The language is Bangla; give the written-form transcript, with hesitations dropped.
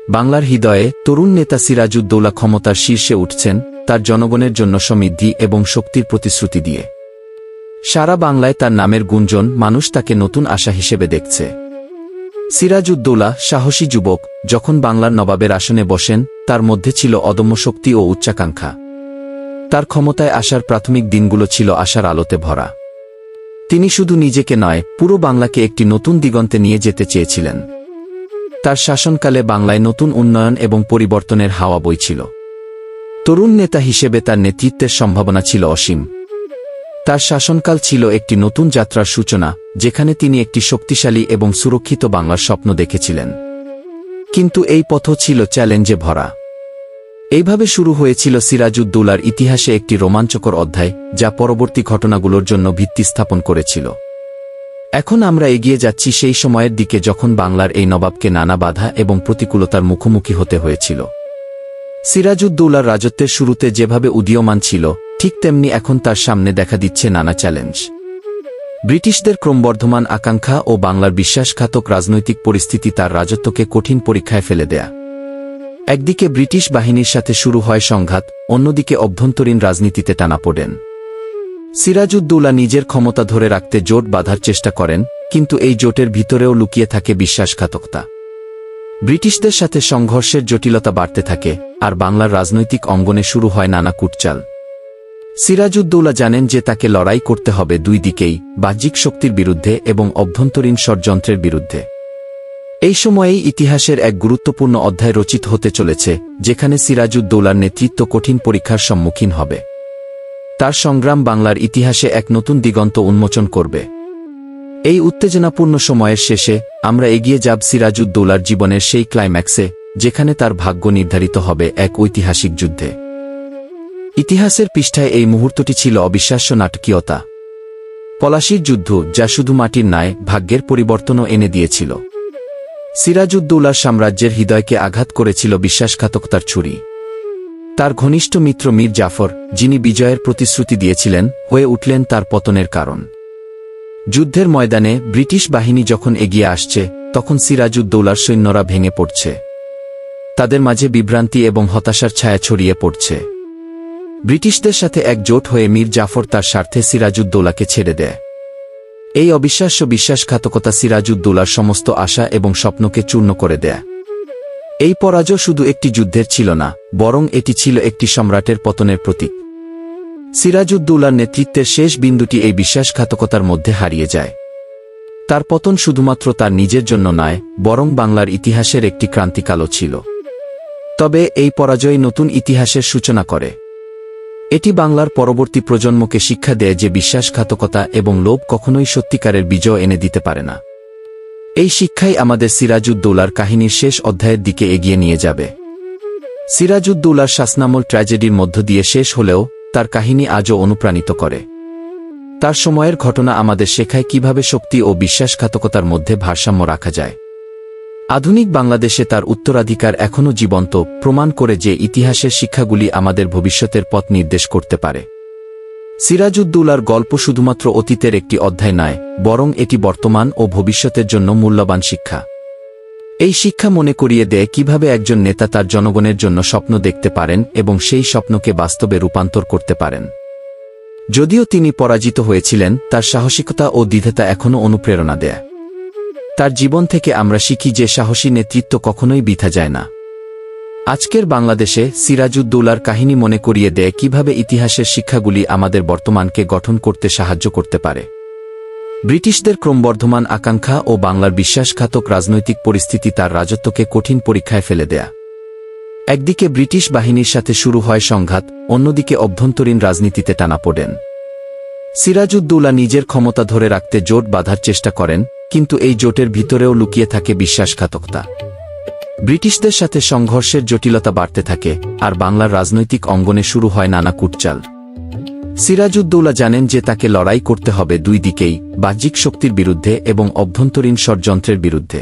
বাংলার হৃদয়ে তরুণ নেতা সিরাজউদ্দৌলা ক্ষমতার শীর্ষে উঠছেন তার জনগণের জন্য সমৃদ্ধি এবং শক্তির প্রতিশ্রুতি দিয়ে। সারা বাংলায় তার নামের গুঞ্জন, মানুষ তাকে নতুন আশা হিসেবে দেখছে। সিরাজউদ্দৌলা সাহসী যুবক, যখন বাংলার নবাবের আসনে বসেন তার মধ্যে ছিল অদম্য শক্তি ও উচ্চাকাঙ্ক্ষা। তার ক্ষমতায় আসার প্রাথমিক দিনগুলো ছিল আশার আলোতে ভরা। তিনি শুধু নিজেকে নয়, পুরো বাংলাকে একটি নতুন দিগন্তে নিয়ে যেতে চেয়েছিলেন। তার শাসনকালে বাংলায় নতুন উন্নয়ন এবং পরিবর্তনের হাওয়া বইছিল। তরুণ নেতা হিসেবে তার নেতৃত্বের সম্ভাবনা ছিল অসীম। তার শাসনকাল ছিল একটি নতুন যাত্রার সূচনা, যেখানে তিনি একটি শক্তিশালী এবং সুরক্ষিত বাংলার স্বপ্ন দেখেছিলেন। কিন্তু এই পথও ছিল চ্যালেঞ্জে ভরা। এইভাবে শুরু হয়েছিল সিরাজউদ্দৌলার ইতিহাসে একটি রোমাঞ্চকর অধ্যায়, যা পরবর্তী ঘটনাগুলোর জন্য ভিত্তি স্থাপন করেছিল। এখন আমরা এগিয়ে যাচ্ছি সেই সময়ের দিকে যখন বাংলার এই নবাবকে নানা বাধা এবং প্রতিকূলতার মুখোমুখি হতে হয়েছিল। সিরাজউদ্দৌলার রাজত্বের শুরুতে যেভাবে উদীয়মান ছিল, ঠিক তেমনি এখন তার সামনে দেখা দিচ্ছে নানা চ্যালেঞ্জ। ব্রিটিশদের ক্রমবর্ধমান আকাঙ্ক্ষা ও বাংলার বিশ্বাসঘাতক রাজনৈতিক পরিস্থিতি তার রাজত্বকে কঠিন পরীক্ষায় ফেলে দেয়া। একদিকে ব্রিটিশ বাহিনীর সাথে শুরু হয় সংঘাত, অন্যদিকে অভ্যন্তরীণ রাজনীতিতে টানাপোড়েন। সিরাজউদ্দৌলা নিজের ক্ষমতা ধরে রাখতে জোট বাঁধার চেষ্টা করেন, কিন্তু এই জোটের ভিতরেও লুকিয়ে থাকে বিশ্বাসঘাতকতা। ব্রিটিশদের সাথে সংঘর্ষের জটিলতা বাড়তে থাকে, আর বাংলার রাজনৈতিক অঙ্গনে শুরু হয় নানা কূটচাল। সিরাজউদ্দৌলা জানেন যে তাকে লড়াই করতে হবে দুই দিকেই, বাহ্যিক শক্তির বিরুদ্ধে এবং অভ্যন্তরীণ ষড়যন্ত্রের বিরুদ্ধে। এই সময়েই ইতিহাসের এক গুরুত্বপূর্ণ অধ্যায় রচিত হতে চলেছে, যেখানে সিরাজউদ্দৌলার নেতৃত্ব কঠিন পরীক্ষার সম্মুখীন হবে। তার সংগ্রাম বাংলার ইতিহাসে এক নতুন দিগন্ত উন্মোচন করবে। এই উত্তেজনাপূর্ণ সময়ের শেষে আমরা এগিয়ে যাব সিরাজউদ্দৌলার জীবনের সেই ক্লাইম্যাক্সে, যেখানে তার ভাগ্য নির্ধারিত হবে এক ঐতিহাসিক যুদ্ধে। ইতিহাসের পৃষ্ঠায় এই মুহূর্তটি ছিল অবিশ্বাস্য নাটকীয়তা। পলাশীর যুদ্ধ, যা শুধু মাটির নয়, ভাগ্যের পরিবর্তনও এনে দিয়েছিল। সিরাজউদ্দৌলার সাম্রাজ্যের হৃদয়কে আঘাত করেছিল বিশ্বাসঘাতকতার ছুরি। তার ঘনিষ্ঠ মিত্র মীর জাফর, যিনি বিজয়ের প্রতিশ্রুতি দিয়েছিলেন, হয়ে উঠলেন তার পতনের কারণ। যুদ্ধের ময়দানে ব্রিটিশ বাহিনী যখন এগিয়ে আসছে, তখন সিরাজউদ্দৌলার সৈন্যরা ভেঙে পড়ছে। তাদের মাঝে বিভ্রান্তি এবং হতাশার ছায়া ছড়িয়ে পড়ছে। ব্রিটিশদের সাথে একজোট হয়ে মীর জাফর তার স্বার্থে সিরাজউদ্দৌলাকে ছেড়ে দেয়। এই অবিশ্বাস্য বিশ্বাসঘাতকতা সিরাজউদ্দৌলার সমস্ত আশা এবং স্বপ্নকে চূর্ণ করে দেয়। এই পরাজয় শুধু একটি যুদ্ধের ছিল না, বরং এটি ছিল একটি সম্রাটের পতনের প্রতীক। সিরাজউদ্দৌলার নেতৃত্বের শেষ বিন্দুটি এই বিশ্বাসঘাতকতার মধ্যে হারিয়ে যায়। তার পতন শুধুমাত্র তার নিজের জন্য নয়, বরং বাংলার ইতিহাসের একটি ক্রান্তিকালও ছিল। তবে এই পরাজয় নতুন ইতিহাসের সূচনা করে। এটি বাংলার পরবর্তী প্রজন্মকে শিক্ষা দেয় যে বিশ্বাসঘাতকতা এবং লোভ কখনোই সত্যিকারের বিজয় এনে দিতে পারে না। এই শিক্ষাই আমাদের সিরাজউদ্দৌলার কাহিনীর শেষ অধ্যায়ের দিকে এগিয়ে নিয়ে যাবে। সিরাজউদ্দৌলার শাসনামল ট্র্যাজেডির মধ্য দিয়ে শেষ হলেও তার কাহিনী আজও অনুপ্রাণিত করে। তার সময়ের ঘটনা আমাদের শেখায় কিভাবে শক্তি ও বিশ্বাসঘাতকতার মধ্যে ভারসাম্য রাখা যায়। আধুনিক বাংলাদেশে তার উত্তরাধিকার এখনও জীবন্ত, প্রমাণ করে যে ইতিহাসের শিক্ষাগুলি আমাদের ভবিষ্যতের পথ নির্দেশ করতে পারে। সিরাজউদ্দৌলার গল্প শুধুমাত্র অতীতের একটি অধ্যায় নয়, বরং এটি বর্তমান ও ভবিষ্যতের জন্য মূল্যবান শিক্ষা। এই শিক্ষা মনে করিয়ে দেয় কিভাবে একজন নেতা তার জনগণের জন্য স্বপ্ন দেখতে পারেন এবং সেই স্বপ্নকে বাস্তবে রূপান্তর করতে পারেন। যদিও তিনি পরাজিত হয়েছিলেন, তার সাহসিকতা ও দৃঢ়তা এখনও অনুপ্রেরণা দেয়। তার জীবন থেকে আমরা শিখি যে সাহসী নেতৃত্ব কখনোই বৃথা যায় না। আজকের বাংলাদেশে সিরাজউদ্দৌলার কাহিনী মনে করিয়ে দেয় কিভাবে ইতিহাসের শিক্ষাগুলি আমাদের বর্তমানকে গঠন করতে সাহায্য করতে পারে। ব্রিটিশদের ক্রমবর্ধমান আকাঙ্ক্ষা ও বাংলার বিশ্বাসঘাতক রাজনৈতিক পরিস্থিতি তার রাজত্বকে কঠিন পরীক্ষায় ফেলে দেয়া। একদিকে ব্রিটিশ বাহিনীর সাথে শুরু হয় সংঘাত, অন্যদিকে অভ্যন্তরীণ রাজনীতিতে টানাপোড়েন। সিরাজউদ্দৌলা নিজের ক্ষমতা ধরে রাখতে জোট বাঁধার চেষ্টা করেন, কিন্তু এই জোটের ভিতরেও লুকিয়ে থাকে বিশ্বাসঘাতকতা। ব্রিটিশদের সাথে সংঘর্ষের জটিলতা বাড়তে থাকে, আর বাংলার রাজনৈতিক অঙ্গনে শুরু হয় নানা কূটচাল। সিরাজউদ্দৌলা জানেন যে তাকে লড়াই করতে হবে দুই দিকেই, বাহ্যিক শক্তির বিরুদ্ধে এবং অভ্যন্তরীণ ষড়যন্ত্রের বিরুদ্ধে।